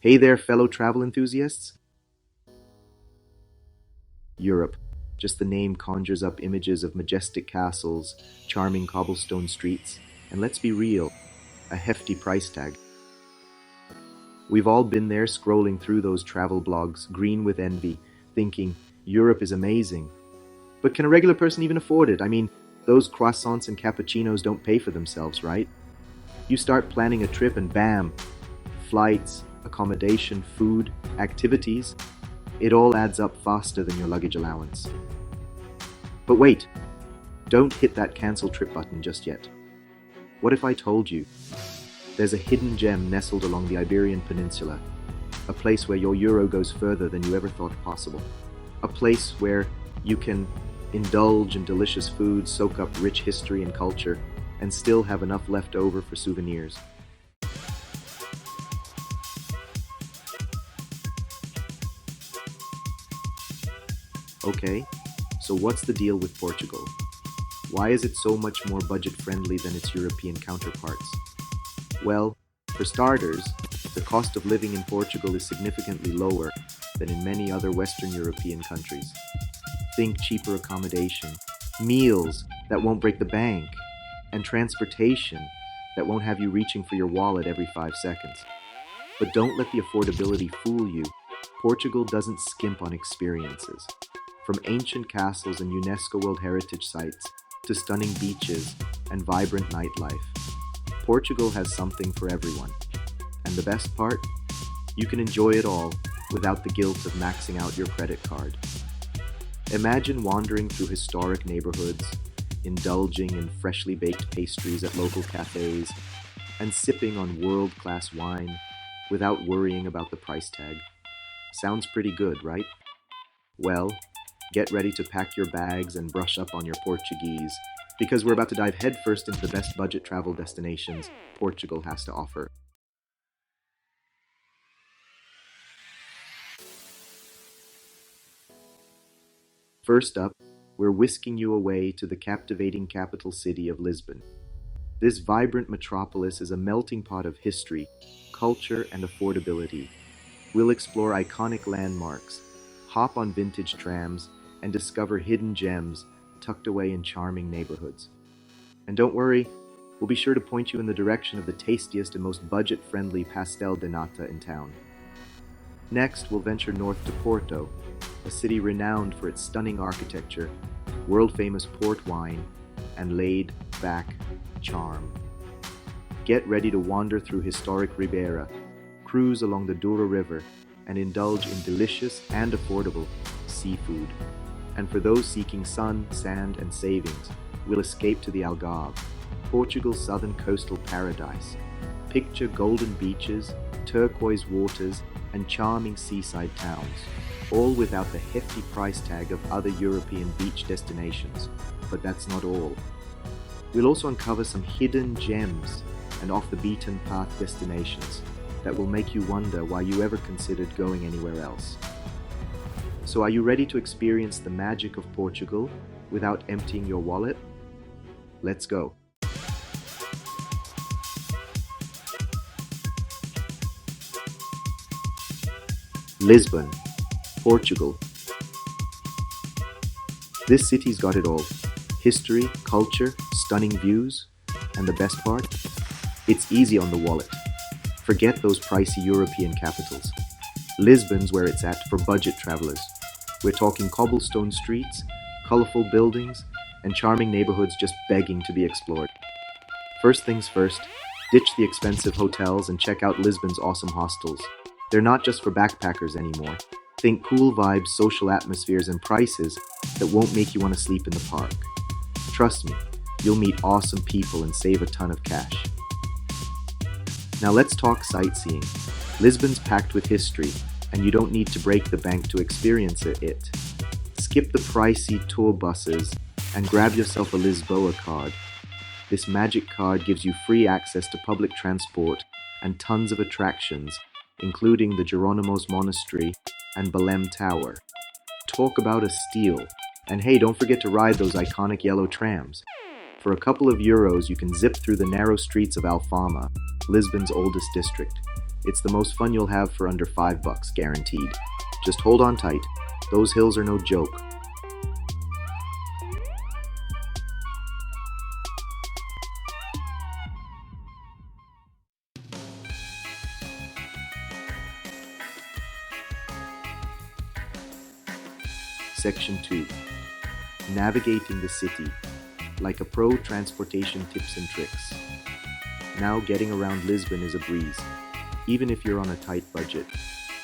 Hey there, fellow travel enthusiasts. Europe. Just the name conjures up images of majestic castles, charming cobblestone streets, and let's be real, a hefty price tag. We've all been there scrolling through those travel blogs, green with envy, thinking, Europe is amazing. But can a regular person even afford it? I mean, those croissants and cappuccinos don't pay for themselves, right? You start planning a trip and bam, flights, accommodation, food, activities, it all adds up faster than your luggage allowance. But wait, don't hit that cancel trip button just yet. What if I told you there's a hidden gem nestled along the Iberian Peninsula, a place where your euro goes further than you ever thought possible, a place where you can indulge in delicious food, soak up rich history and culture, and still have enough left over for souvenirs. Okay, so what's the deal with Portugal? Why is it so much more budget-friendly than its European counterparts? Well, for starters, the cost of living in Portugal is significantly lower than in many other Western European countries. Think cheaper accommodation, meals that won't break the bank, and transportation that won't have you reaching for your wallet every 5 seconds. But don't let the affordability fool you. Portugal doesn't skimp on experiences. From ancient castles and UNESCO World Heritage Sites to stunning beaches and vibrant nightlife, Portugal has something for everyone. And the best part? You can enjoy it all without the guilt of maxing out your credit card. Imagine wandering through historic neighborhoods, indulging in freshly baked pastries at local cafes, and sipping on world-class wine without worrying about the price tag. Sounds pretty good, right? Well, get ready to pack your bags and brush up on your Portuguese, because we're about to dive headfirst into the best budget travel destinations Portugal has to offer. First up, we're whisking you away to the captivating capital city of Lisbon. This vibrant metropolis is a melting pot of history, culture, and affordability. We'll explore iconic landmarks, hop on vintage trams, and discover hidden gems tucked away in charming neighborhoods. And don't worry, we'll be sure to point you in the direction of the tastiest and most budget-friendly pastel de nata in town. Next, we'll venture north to Porto, a city renowned for its stunning architecture, world-famous port wine, and laid-back charm. Get ready to wander through historic Ribeira, cruise along the Douro River, and indulge in delicious and affordable seafood. And for those seeking sun, sand, and savings, we'll escape to the Algarve, Portugal's southern coastal paradise. Picture golden beaches, turquoise waters, and charming seaside towns, all without the hefty price tag of other European beach destinations. But that's not all. We'll also uncover some hidden gems and off-the-beaten-path destinations that will make you wonder why you ever considered going anywhere else. So are you ready to experience the magic of Portugal without emptying your wallet? Let's go. Lisbon, Portugal. This city's got it all. History, culture, stunning views, and the best part? It's easy on the wallet. Forget those pricey European capitals. Lisbon's where it's at for budget travelers. We're talking cobblestone streets, colorful buildings, and charming neighborhoods just begging to be explored. First things first, ditch the expensive hotels and check out Lisbon's awesome hostels. They're not just for backpackers anymore. Think cool vibes, social atmospheres, and prices that won't make you want to sleep in the park. Trust me, you'll meet awesome people and save a ton of cash. Now let's talk sightseeing. Lisbon's packed with history, and you don't need to break the bank to experience it. Skip the pricey tour buses and grab yourself a Lisboa card. This magic card gives you free access to public transport and tons of attractions, including the Jeronimos Monastery and Belém Tower. Talk about a steal. And hey, don't forget to ride those iconic yellow trams. For a couple of euros, you can zip through the narrow streets of Alfama, Lisbon's oldest district. It's the most fun you'll have for under $5, guaranteed. Just hold on tight. Those hills are no joke. Section 2. Navigating the city. Like a pro, transportation tips and tricks. Now getting around Lisbon is a breeze, even if you're on a tight budget.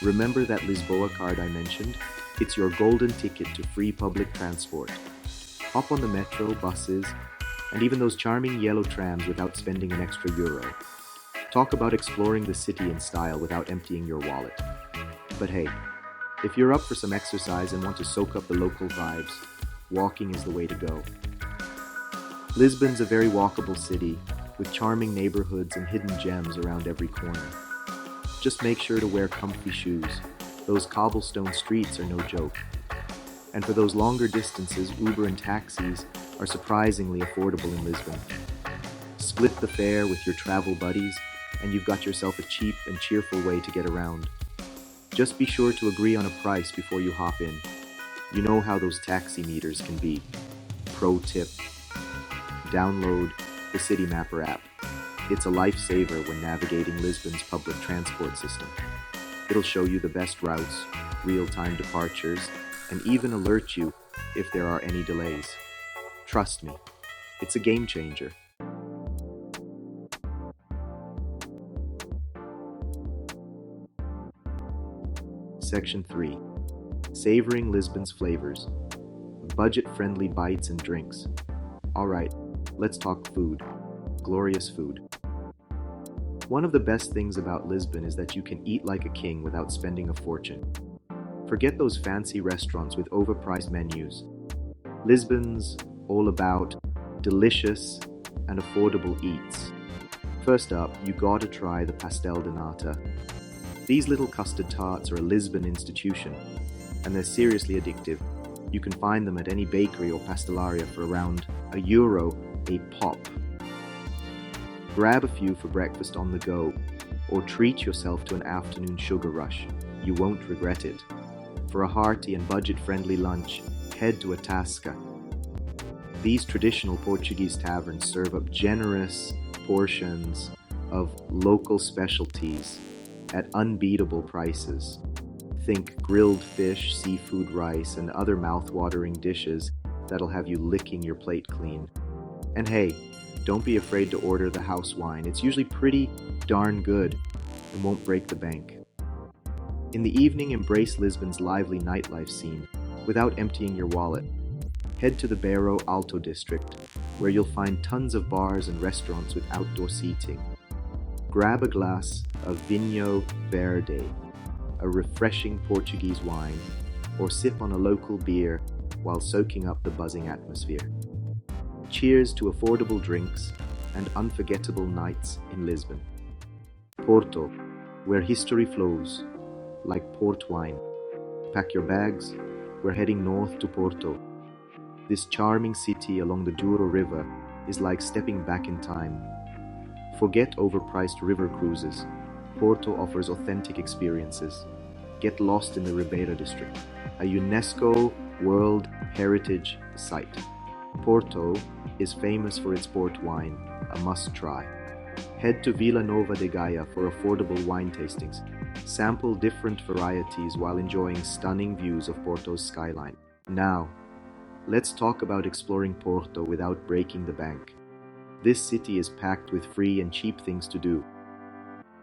Remember that Lisboa card I mentioned? It's your golden ticket to free public transport. Hop on the metro, buses, and even those charming yellow trams without spending an extra euro. Talk about exploring the city in style without emptying your wallet. But hey, if you're up for some exercise and want to soak up the local vibes, walking is the way to go. Lisbon's a very walkable city, with charming neighborhoods and hidden gems around every corner. Just make sure to wear comfy shoes. Those cobblestone streets are no joke. And for those longer distances, Uber and taxis are surprisingly affordable in Lisbon. Split the fare with your travel buddies, and you've got yourself a cheap and cheerful way to get around. Just be sure to agree on a price before you hop in. You know how those taxi meters can be. Pro tip: download the City Mapper app. It's a lifesaver when navigating Lisbon's public transport system. It'll show you the best routes, real-time departures, and even alert you if there are any delays. Trust me, it's a game changer. Section 3. Savoring Lisbon's flavors. Budget-friendly bites and drinks. Alright, let's talk food. Glorious food. One of the best things about Lisbon is that you can eat like a king without spending a fortune. Forget those fancy restaurants with overpriced menus. Lisbon's all about delicious and affordable eats. First up, you gotta try the pastel de nata. These little custard tarts are a Lisbon institution, and they're seriously addictive. You can find them at any bakery or pastelaria for around €1 a pop. Grab a few for breakfast on the go, or treat yourself to an afternoon sugar rush. You won't regret it. For a hearty and budget-friendly lunch, head to a Tasca. These traditional Portuguese taverns serve up generous portions of local specialties at unbeatable prices. Think grilled fish, seafood rice, and other mouth-watering dishes that'll have you licking your plate clean. And hey, don't be afraid to order the house wine. It's usually pretty darn good and won't break the bank. In the evening, embrace Lisbon's lively nightlife scene without emptying your wallet. Head to the Bairro Alto district, where you'll find tons of bars and restaurants with outdoor seating. Grab a glass of Vinho Verde, a refreshing Portuguese wine, or sip on a local beer while soaking up the buzzing atmosphere. Cheers to affordable drinks and unforgettable nights in Lisbon. Porto, where history flows, like port wine. Pack your bags, we're heading north to Porto. This charming city along the Douro River is like stepping back in time. Forget overpriced river cruises. Porto offers authentic experiences. Get lost in the Ribeira district, a UNESCO World Heritage Site. Porto is famous for its port wine, a must-try. Head to Vila Nova de Gaia for affordable wine tastings. Sample different varieties while enjoying stunning views of Porto's skyline. Now, let's talk about exploring Porto without breaking the bank. This city is packed with free and cheap things to do.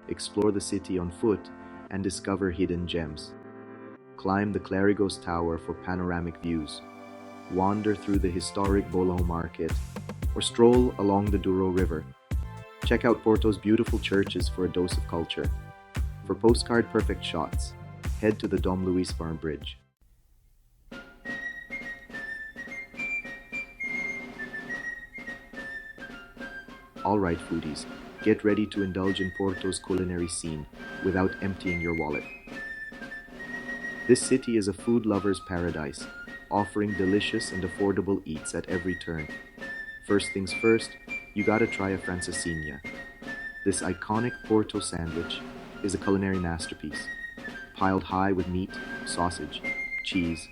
Explore the city on foot and discover hidden gems. Climb the Clérigos Tower for panoramic views. Wander through the historic Bolão Market, or stroll along the Douro River. Check out Porto's beautiful churches for a dose of culture. For postcard-perfect shots, head to the Dom Luís Farm Bridge. Alright foodies, get ready to indulge in Porto's culinary scene without emptying your wallet. This city is a food lover's paradise, offering delicious and affordable eats at every turn. First things first, you gotta try a francesinha. This iconic Porto sandwich is a culinary masterpiece, piled high with meat, sausage, cheese,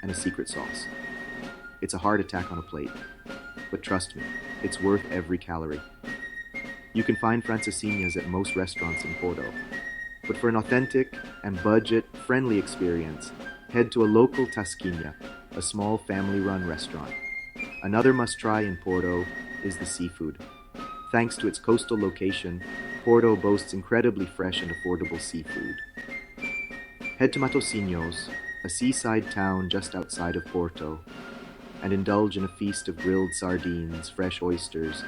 and a secret sauce. It's a heart attack on a plate, but trust me, it's worth every calorie. You can find francesinhas at most restaurants in Porto, but for an authentic and budget-friendly experience, head to a local tasquinha, a small family-run restaurant. Another must-try in Porto is the seafood. Thanks to its coastal location, Porto boasts incredibly fresh and affordable seafood. Head to Matosinhos, a seaside town just outside of Porto, and indulge in a feast of grilled sardines, fresh oysters,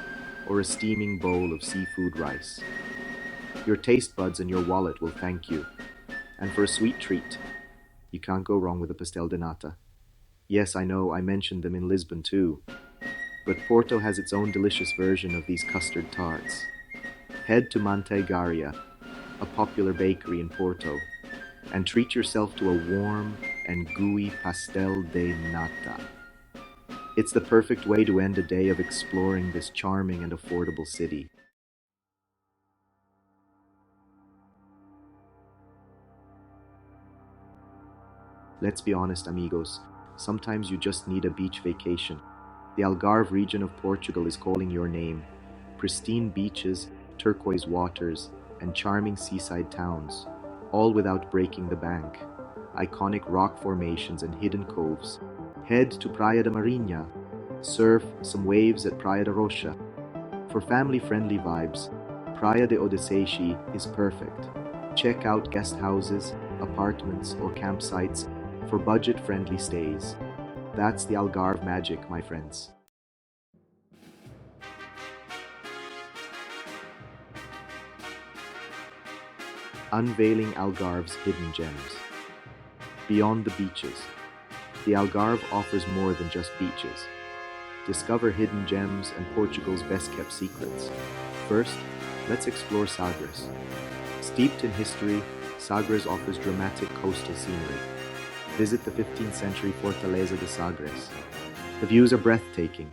or a steaming bowl of seafood rice. Your taste buds and your wallet will thank you. And for a sweet treat, you can't go wrong with a pastel de nata. Yes, I know, I mentioned them in Lisbon too, but Porto has its own delicious version of these custard tarts. Head to Manteigaria, a popular bakery in Porto, and treat yourself to a warm and gooey pastel de nata. It's the perfect way to end a day of exploring this charming and affordable city. Let's be honest, amigos, sometimes you just need a beach vacation. The Algarve region of Portugal is calling your name. Pristine beaches, turquoise waters, and charming seaside towns, all without breaking the bank. Iconic rock formations and hidden coves. Head to Praia da Marinha. Surf some waves at Praia da Rocha. For family-friendly vibes, Praia de Odisseixe is perfect. Check out guest houses, apartments, or campsites for budget-friendly stays. That's the Algarve magic, my friends. Unveiling Algarve's hidden gems. Beyond the beaches, the Algarve offers more than just beaches. Discover hidden gems and Portugal's best-kept secrets. First, let's explore Sagres. Steeped in history, Sagres offers dramatic coastal scenery. Visit the 15th century Fortaleza de Sagres. The views are breathtaking.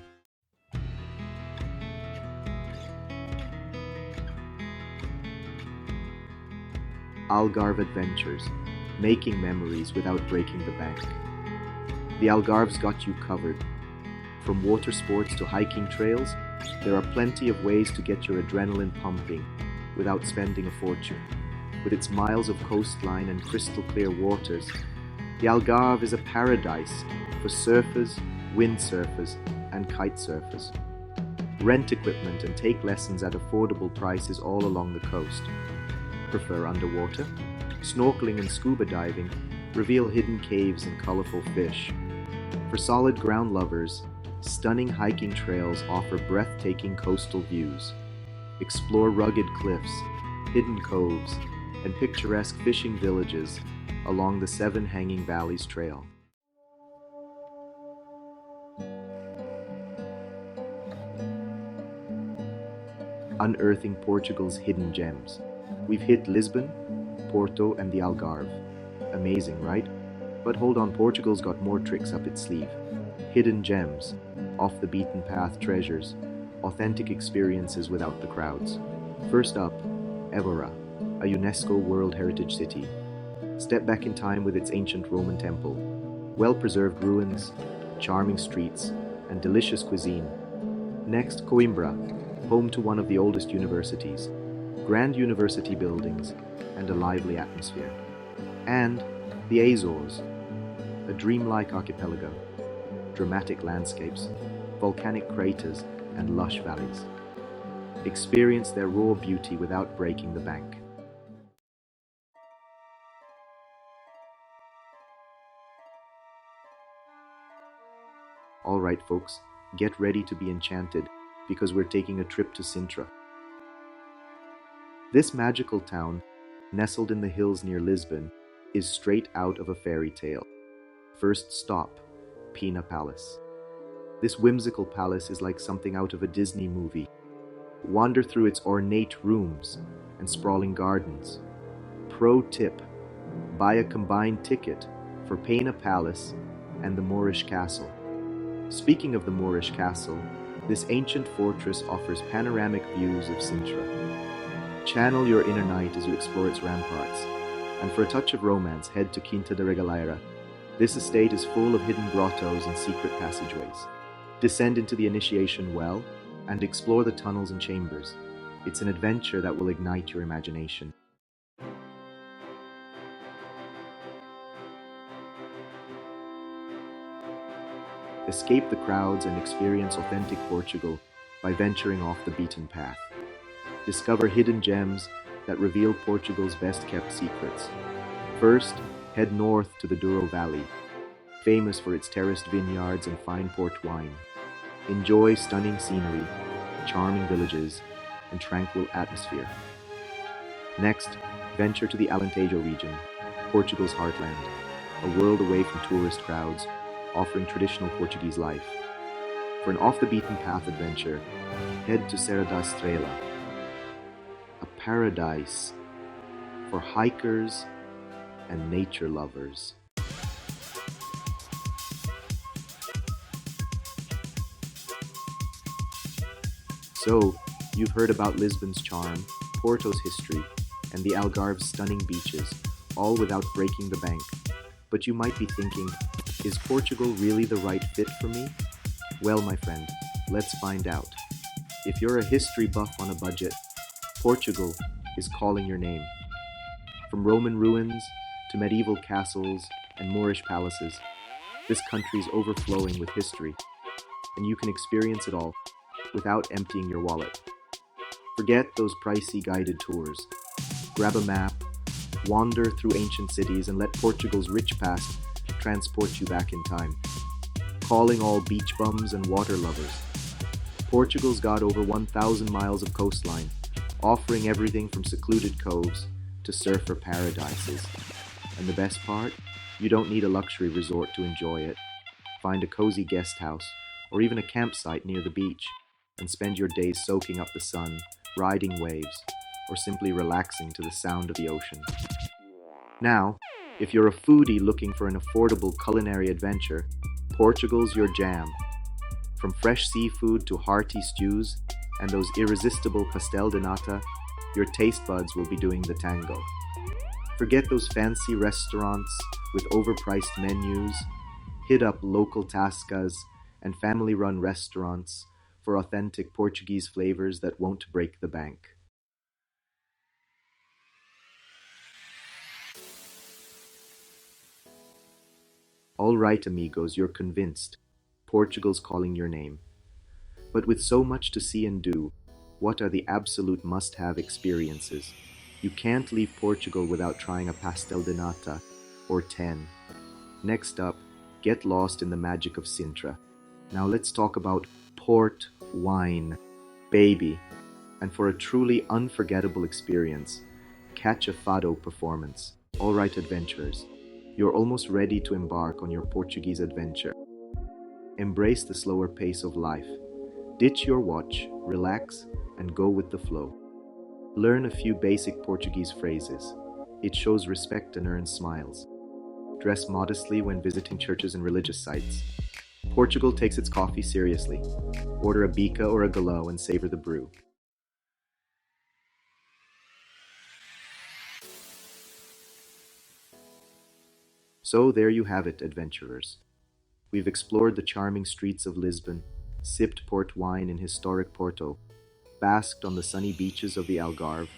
Algarve Adventures, making memories without breaking the bank. The Algarve's got you covered. From water sports to hiking trails, there are plenty of ways to get your adrenaline pumping without spending a fortune. With its miles of coastline and crystal clear waters, the Algarve is a paradise for surfers, windsurfers, and kite surfers. Rent equipment and take lessons at affordable prices all along the coast. Prefer underwater? Snorkeling and scuba diving reveal hidden caves and colorful fish. For solid ground lovers, stunning hiking trails offer breathtaking coastal views. Explore rugged cliffs, hidden coves, and picturesque fishing villages along the Seven Hanging Valleys Trail. Unearthing Portugal's hidden gems. We've hit Lisbon, Porto, and the Algarve. Amazing, right? But hold on, Portugal's got more tricks up its sleeve. Hidden gems, off the beaten path treasures, authentic experiences without the crowds. First up, Évora, a UNESCO World Heritage City. Step back in time with its ancient Roman temple, well-preserved ruins, charming streets, and delicious cuisine. Next, Coimbra, home to one of the oldest universities, grand university buildings, and a lively atmosphere. And the Azores, a dreamlike archipelago, dramatic landscapes, volcanic craters, and lush valleys. Experience their raw beauty without breaking the bank. All right, folks, get ready to be enchanted because we're taking a trip to Sintra. This magical town, nestled in the hills near Lisbon, is straight out of a fairy tale. First stop, Pina Palace. This whimsical palace is like something out of a Disney movie. Wander through its ornate rooms and sprawling gardens. Pro tip, buy a combined ticket for Pina Palace and the Moorish Castle. Speaking of the Moorish Castle, this ancient fortress offers panoramic views of Sintra. Channel your inner knight as you explore its ramparts. And for a touch of romance, head to Quinta de Regaleira. This estate is full of hidden grottos and secret passageways. Descend into the initiation well and explore the tunnels and chambers. It's an adventure that will ignite your imagination. Escape the crowds and experience authentic Portugal by venturing off the beaten path. Discover hidden gems that reveal Portugal's best-kept secrets. First, head north to the Douro Valley, famous for its terraced vineyards and fine port wine. Enjoy stunning scenery, charming villages, and tranquil atmosphere. Next, venture to the Alentejo region, Portugal's heartland, a world away from tourist crowds, offering traditional Portuguese life. For an off-the-beaten-path adventure, head to Serra da Estrela, a paradise for hikers and nature lovers. So, you've heard about Lisbon's charm, Porto's history, and the Algarve's stunning beaches, all without breaking the bank. But you might be thinking, is Portugal really the right fit for me? Well, my friend, let's find out. If you're a history buff on a budget, Portugal is calling your name. From Roman ruins to medieval castles and Moorish palaces, this country is overflowing with history, and you can experience it all without emptying your wallet. Forget those pricey guided tours. Grab a map, wander through ancient cities, and let Portugal's rich past transport you back in time. Calling all beach bums and water lovers. Portugal's got over 1,000 miles of coastline, offering everything from secluded coves to surfer paradises. And the best part? You don't need a luxury resort to enjoy it. Find a cozy guest house or even a campsite near the beach and spend your days soaking up the sun, riding waves, or simply relaxing to the sound of the ocean. Now, if you're a foodie looking for an affordable culinary adventure, Portugal's your jam. From fresh seafood to hearty stews and those irresistible pastel de nata, your taste buds will be doing the tango. Forget those fancy restaurants with overpriced menus. Hit up local tascas and family-run restaurants for authentic Portuguese flavors that won't break the bank. All right, amigos, you're convinced. Portugal's calling your name. But with so much to see and do, what are the absolute must-have experiences? You can't leave Portugal without trying a pastel de nata or 10. Next up, get lost in the magic of Sintra. Now let's talk about port wine, baby. And for a truly unforgettable experience, catch a fado performance. All right, adventurers. You're almost ready to embark on your Portuguese adventure. Embrace the slower pace of life. Ditch your watch, relax, and go with the flow. Learn a few basic Portuguese phrases. It shows respect and earns smiles. Dress modestly when visiting churches and religious sites. Portugal takes its coffee seriously. Order a bica or a gallo and savor the brew. So there you have it, adventurers. We've explored the charming streets of Lisbon, sipped port wine in historic Porto, basked on the sunny beaches of the Algarve,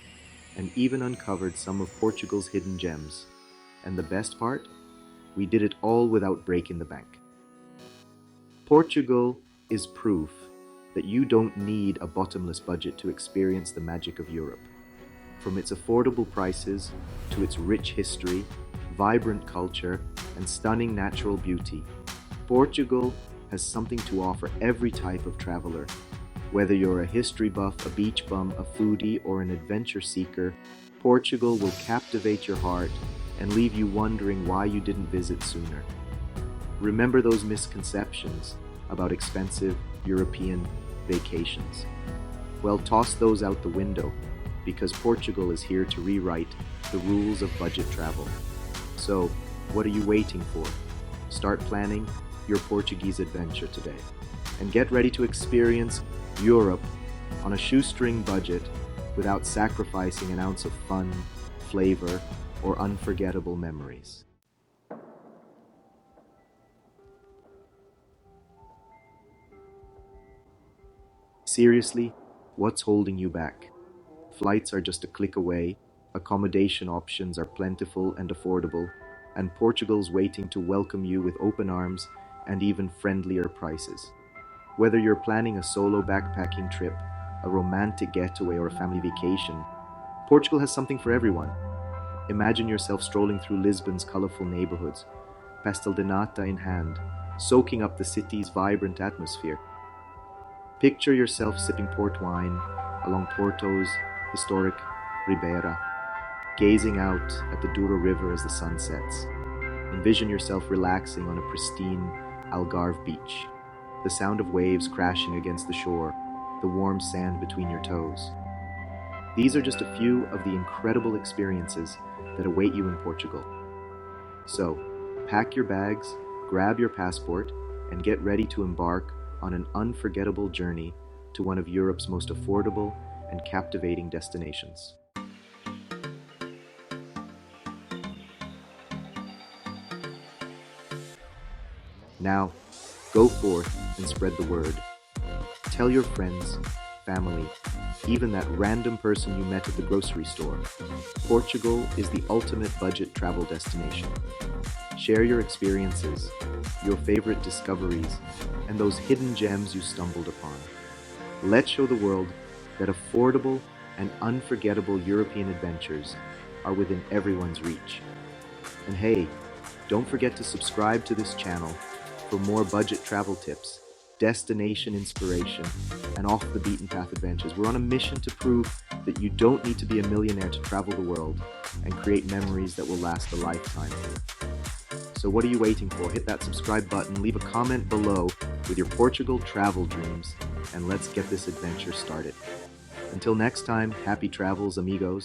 and even uncovered some of Portugal's hidden gems. And the best part? We did it all without breaking the bank. Portugal is proof that you don't need a bottomless budget to experience the magic of Europe. From its affordable prices to its rich history, vibrant culture, and stunning natural beauty, Portugal has something to offer every type of traveler. Whether you're a history buff, a beach bum, a foodie, or an adventure seeker, Portugal will captivate your heart and leave you wondering why you didn't visit sooner. Remember those misconceptions about expensive European vacations? Well, toss those out the window, because Portugal is here to rewrite the rules of budget travel. So, what are you waiting for? Start planning your Portuguese adventure today, and get ready to experience Europe on a shoestring budget without sacrificing an ounce of fun, flavor, or unforgettable memories. Seriously, what's holding you back? Flights are just a click away, accommodation options are plentiful and affordable, and Portugal's waiting to welcome you with open arms and even friendlier prices. Whether you're planning a solo backpacking trip, a romantic getaway, or a family vacation, Portugal has something for everyone. Imagine yourself strolling through Lisbon's colorful neighborhoods, pastel de nata in hand, soaking up the city's vibrant atmosphere. Picture yourself sipping port wine along Porto's historic Ribeira, gazing out at the Douro River as the sun sets. Envision yourself relaxing on a pristine Algarve beach, the sound of waves crashing against the shore, the warm sand between your toes. These are just a few of the incredible experiences that await you in Portugal. So, pack your bags, grab your passport, and get ready to embark on an unforgettable journey to one of Europe's most affordable and captivating destinations. Now, go forth and spread the word. Tell your friends, family, even that random person you met at the grocery store. Portugal is the ultimate budget travel destination. Share your experiences, your favorite discoveries, and those hidden gems you stumbled upon. Let's show the world that affordable and unforgettable European adventures are within everyone's reach. And hey, don't forget to subscribe to this channel for more budget travel tips, destination inspiration, and off the beaten path adventures. We're on a mission to prove that you don't need to be a millionaire to travel the world and create memories that will last a lifetime. So what are you waiting for? Hit that subscribe button, leave a comment below with your Portugal travel dreams, and let's get this adventure started. Until next time, happy travels, amigos.